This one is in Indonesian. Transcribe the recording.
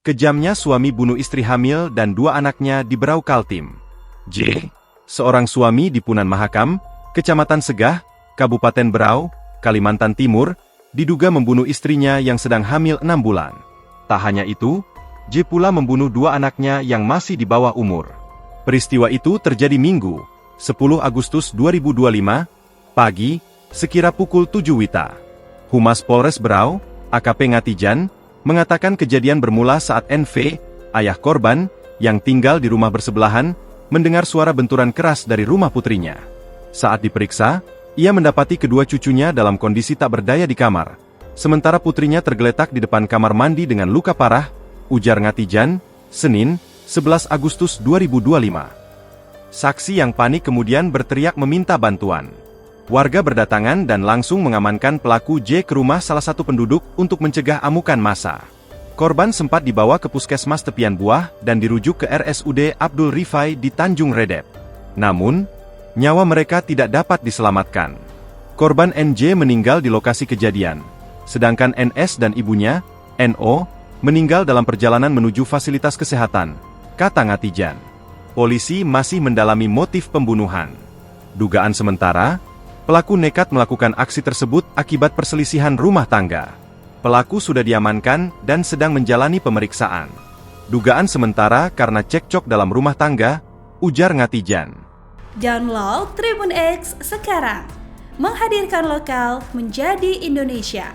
Kejamnya suami bunuh istri hamil dan 2 anaknya di Berau Kaltim. J. Seorang suami di Punan Mahakam, Kecamatan Segah, Kabupaten Berau, Kalimantan Timur, diduga membunuh istrinya yang sedang hamil 6 bulan. Tak hanya itu, J pula membunuh 2 anaknya yang masih di bawah umur. Peristiwa itu terjadi Minggu, 10 Agustus 2025, pagi, sekira pukul 7 WITA. Humas Polres Berau, AKP Ngatijan, mengatakan kejadian bermula saat NV, ayah korban, yang tinggal di rumah bersebelahan, mendengar suara benturan keras dari rumah putrinya. Saat diperiksa, ia mendapati kedua cucunya dalam kondisi tak berdaya di kamar, sementara putrinya tergeletak di depan kamar mandi dengan luka parah, ujar Ngatijan, Senin, 11 Agustus 2025. Saksi yang panik kemudian berteriak meminta bantuan. Warga berdatangan dan langsung mengamankan pelaku J ke rumah salah satu penduduk untuk mencegah amukan massa. Korban sempat dibawa ke puskesmas Tepian Buah dan dirujuk ke RSUD Abdul Rifai di Tanjung Redep. Namun, nyawa mereka tidak dapat diselamatkan. Korban NJ meninggal di lokasi kejadian, sedangkan NS dan ibunya, NO, meninggal dalam perjalanan menuju fasilitas kesehatan, kata Ngatijan. Polisi masih mendalami motif pembunuhan. Dugaan sementara, pelaku nekat melakukan aksi tersebut akibat perselisihan rumah tangga. Pelaku sudah diamankan dan sedang menjalani pemeriksaan. Dugaan sementara karena cekcok dalam rumah tangga, ujar Ngatijan. Download Tribun X sekarang, menghadirkan lokal menjadi Indonesia.